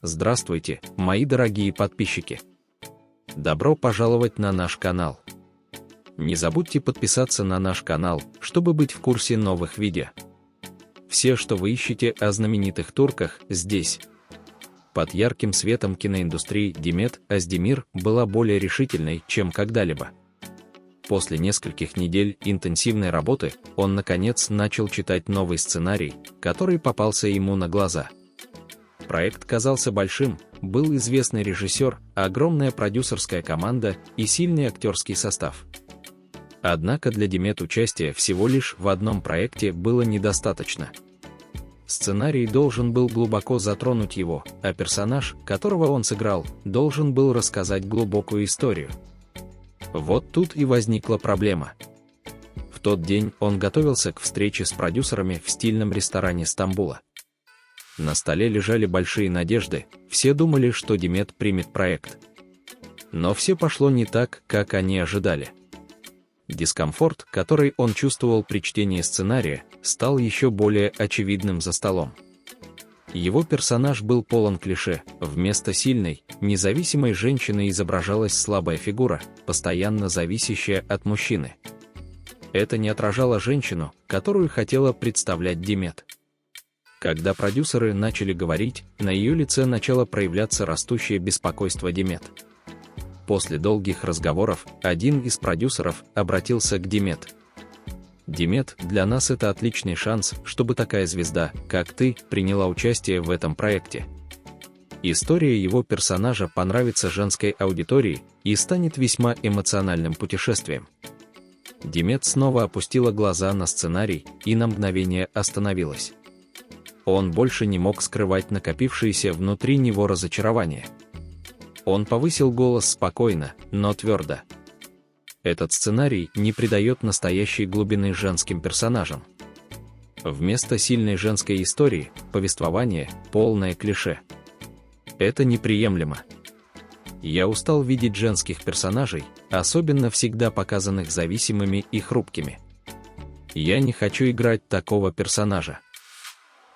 Здравствуйте, мои дорогие подписчики! Добро пожаловать на наш канал! Не забудьте подписаться на наш канал, чтобы быть в курсе новых видео. Все, что вы ищете о знаменитых турках, здесь. Под ярким светом киноиндустрии Деmet Özdemir была более решительной, чем когда-либо. После нескольких недель интенсивной работы он наконец начал читать новый сценарий, который попался ему на глаза. Проект казался большим, был известный режиссер, огромная продюсерская команда и сильный актерский состав. Однако для Demet участия всего лишь в одном проекте было недостаточно. Сценарий должен был глубоко затронуть его, а персонаж, которого он сыграл, должен был рассказать глубокую историю. Вот тут и возникла проблема. В тот день он готовился к встрече с продюсерами в стильном ресторане Стамбула. На столе лежали большие надежды, все думали, что Demet примет проект. Но все пошло не так, как они ожидали. Дискомфорт, который он чувствовал при чтении сценария, стал еще более очевидным за столом. Его персонаж был полон клише, вместо сильной, независимой женщины изображалась слабая фигура, постоянно зависящая от мужчины. Это не отражало женщину, которую хотела представлять Demet. Когда продюсеры начали говорить, на ее лице начало проявляться растущее беспокойство Demet. После долгих разговоров, один из продюсеров обратился к Demet. «Demet, для нас это отличный шанс, чтобы такая звезда, как ты, приняла участие в этом проекте. История его персонажа понравится женской аудитории и станет весьма эмоциональным путешествием». Demet снова опустила глаза на сценарий и на мгновение остановилась. Он больше не мог скрывать накопившееся внутри него разочарование. Он повысил голос спокойно, но твердо. Этот сценарий не придает настоящей глубины женским персонажам. Вместо сильной женской истории, повествование, полное клише. Это неприемлемо. Я устал видеть женских персонажей, особенно всегда показанных зависимыми и хрупкими. Я не хочу играть такого персонажа.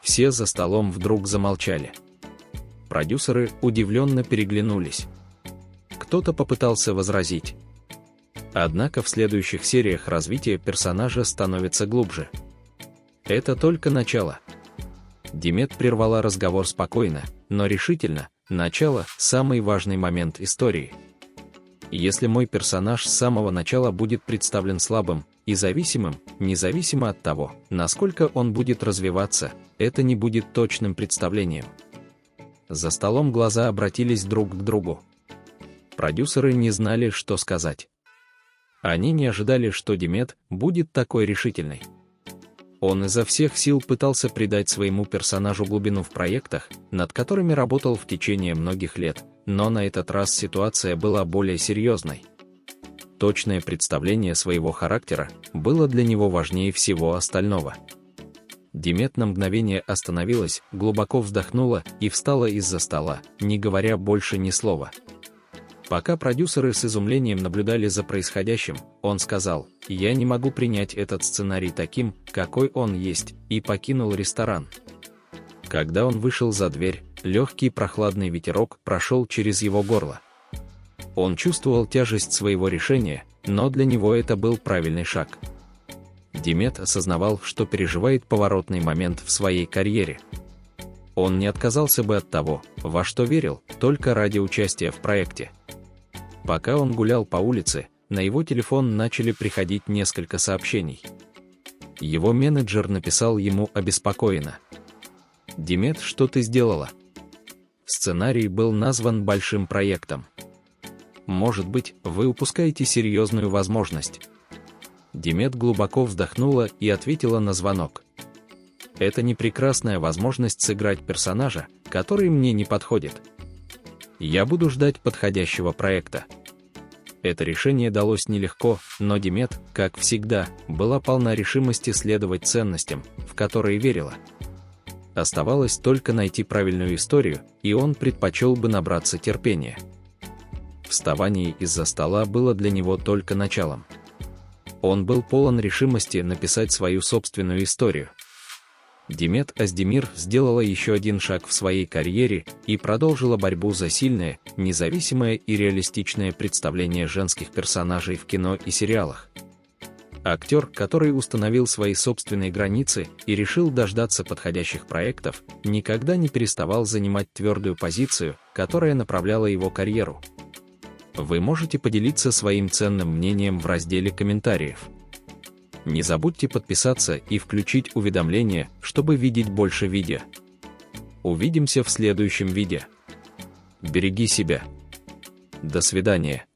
Все за столом вдруг замолчали. Продюсеры удивленно переглянулись. Кто-то попытался возразить. Однако в следующих сериях развитие персонажа становится глубже. Это только начало. Demet прервала разговор спокойно, но решительно. Начало – самый важный момент истории. Если мой персонаж с самого начала будет представлен слабым и зависимым, независимо от того, насколько он будет развиваться, это не будет точным представлением. За столом глаза обратились друг к другу. Продюсеры не знали, что сказать. Они не ожидали, что Demet будет такой решительной. Он изо всех сил пытался придать своему персонажу глубину в проектах, над которыми работал в течение многих лет, но на этот раз ситуация была более серьезной. Точное представление своего характера было для него важнее всего остального. Demet на мгновение остановилась, глубоко вздохнула и встала из-за стола, не говоря больше ни слова. Пока продюсеры с изумлением наблюдали за происходящим, он сказал: «Я не могу принять этот сценарий таким, какой он есть», и покинул ресторан. Когда он вышел за дверь, легкий прохладный ветерок прошел через его горло. Он чувствовал тяжесть своего решения, но для него это был правильный шаг. Demet осознавал, что переживает поворотный момент в своей карьере. Он не отказался бы от того, во что верил, только ради участия в проекте. Пока он гулял по улице, на его телефон начали приходить несколько сообщений. Его менеджер написал ему обеспокоенно: «Demet, что ты сделала?» Сценарий был назван большим проектом. «Может быть, вы упускаете серьезную возможность». Demet глубоко вздохнула и ответила на звонок. «Это не прекрасная возможность сыграть персонажа, который мне не подходит. Я буду ждать подходящего проекта». Это решение далось нелегко, но Demet, как всегда, была полна решимости следовать ценностям, в которые верила. Оставалось только найти правильную историю, и он предпочел бы набраться терпения. Вставание из-за стола было для него только началом. Он был полон решимости написать свою собственную историю. Димет Оздемир сделала еще один шаг в своей карьере и продолжила борьбу за сильное, независимое и реалистичное представление женских персонажей в кино и сериалах. Актер, который установил свои собственные границы и решил дождаться подходящих проектов, никогда не переставал занимать твердую позицию, которая направляла его карьеру. Вы можете поделиться своим ценным мнением в разделе комментариев. Не забудьте подписаться и включить уведомления, чтобы видеть больше видео. Увидимся в следующем видео. Береги себя. До свидания.